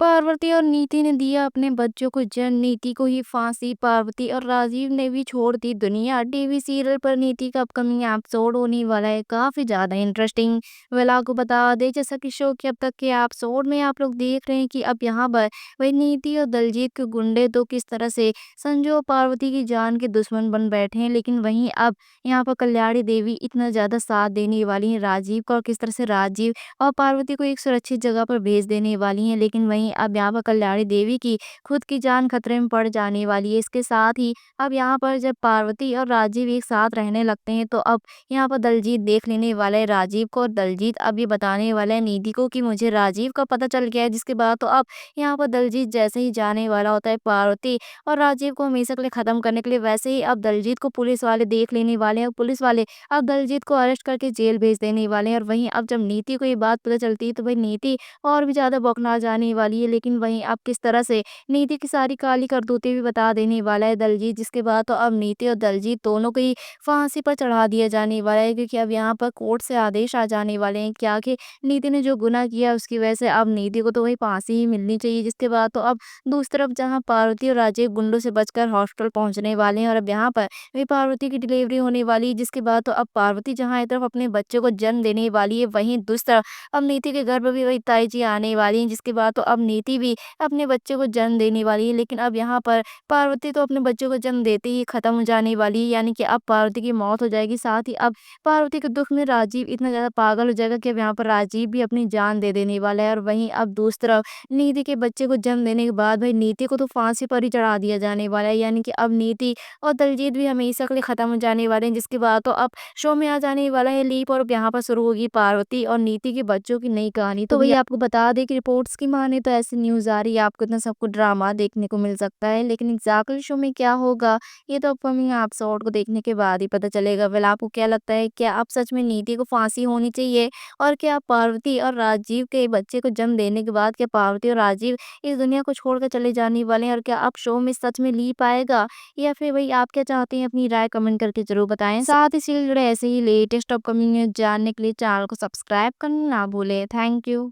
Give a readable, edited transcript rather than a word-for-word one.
पार्वती और नीति ने दिया अपने बच्चों को जन्म, नीति को ही फांसी। पार्वती और राजीव ने भी छोड़ दी दुनिया। टीवी सीरियल पर नीति का अपकमिंग एपिसोड होने वाला है, काफी ज्यादा इंटरेस्टिंग। वेल आपको बता दें, जैसा कि शो के अब तक के एपिसोड में आप लोग देख रहे हैं कि अब यहाँ पर वही नीति और दलजीत के गुंडे तो किस तरह से संजू और पार्वती की जान के दुश्मन बन बैठे हैं, लेकिन वहीं अब यहाँ पर कल्याणी देवी इतना ज्यादा साथ देने वाली है राजीव का, और किस तरह से राजीव और पार्वती को एक सुरक्षित जगह पर भेज देने वाली हैं। लेकिन वहीं अब यहाँ पर कल्याणी देवी की खुद की जान खतरे में पड़ जाने वाली है। इसके साथ ही अब यहाँ पर जब पार्वती और राजीव एक साथ रहने लगते हैं, तो अब यहाँ पर दलजीत देख लेने वाला है राजीव को, और दलजीत अब ये बताने वाला है निधि को कि मुझे राजीव का पता चल गया है। जिसके बाद तो अब यहाँ पर दलजीत जैसे ही जाने वाला होता है पार्वती और राजीव को हमेशा के लिए खत्म करने के लिए, वैसे ही अब दलजीत को पुलिस वाले देख लेने वाले हैं, और पुलिस वाले अब दलजीत को अरेस्ट करके जेल भेज देने वाले हैं। और वहीं अब जब नीति को ये बात पता चलती है, तो भाई नीति और भी ज़्यादा बौखला जाने वाली है। लेकिन वहीं अब किस तरह से नीति की सारी काली करतूतें भी बता देने वाला है दलजीत, जिसके बाद तो अब नीति और दलजीत दोनों को ही फांसी पर चढ़ा दिया जाने वाला है, क्योंकि अब यहाँ पर कोर्ट से आदेश आ जाने वाले हैं क्या कि नीति ने जो गुनाह किया उसकी वजह से अब नीति को तो वही फांसी ही मिलनी चाहिए। जिसके बाद तो अब दूसरी तरफ जहाँ पार्वती और राजीव गुंडों से बचकर हॉस्पिटल पहुंचने वाले हैं, और अब यहाँ पर वही पार्वती की डिलीवरी होने वाली है। जिसके बाद तो अब पार्वती जहाँ एक तरफ अपने बच्चे को जन्म देने वाली है, वहीं दूसरी तरफ अब नीति के घर पर भी वही ताई जी आने वाली हैं। जिसके बाद तो अब नीति भी अपने बच्चे को जन्म देने वाली है। लेकिन अब यहाँ पर पार्वती तो अपने बच्चे को जन्म देते ही खत्म हो जाने वाली है, यानी कि अब पार्वती की मौत हो जाएगी। साथ ही अब पार्वती के दुख में राजीव इतना ज्यादा पागल हो जाएगा कि अब यहाँ पर राजीव भी अपनी जान दे देने वाला है। और वहीं अब दूसरी तरफ नीति के बच्चे को जन्म देने के बाद भाई नीति को तो फांसी पर ही चढ़ा दिया जाने वाला है, यानी कि अब नीति और दलजीत भी हमेशा के लिए खत्म हो जाने वाले हैं। जिसके बाद तो अब शो में आ जाने वाला है लीप, और अब यहाँ पर शुरू होगी पार्वती और नीति के बच्चों की नई कहानी। तो भैया आपको बता दें कि रिपोर्ट्स की माने तो ऐसी न्यूज़ आ रही है, आपको इतना सब कुछ ड्रामा देखने को मिल सकता है, लेकिन एग्जैक्टली शो में क्या होगा ये तो अपकमिंग एपिसोड को देखने के बाद ही पता चलेगा। वेल आपको क्या लगता है, क्या आप सच में नीति को फांसी होनी चाहिए, और क्या पार्वती और राजीव के बच्चे को जन्म देने के बाद क्या पार्वती और राजीव इस दुनिया को छोड़कर चले जाने वाले हैं, और क्या आप शो में सच में ली पाएगा, या फिर भाई आप क्या चाहते हैं, अपनी राय कमेंट करके जरूर बताएं। साथ ही सीरियल जुड़े ऐसे ही लेटेस्ट अपकमिंग न्यूज जानने के लिए चैनल को सब्सक्राइब करना ना भूलें। Thank you.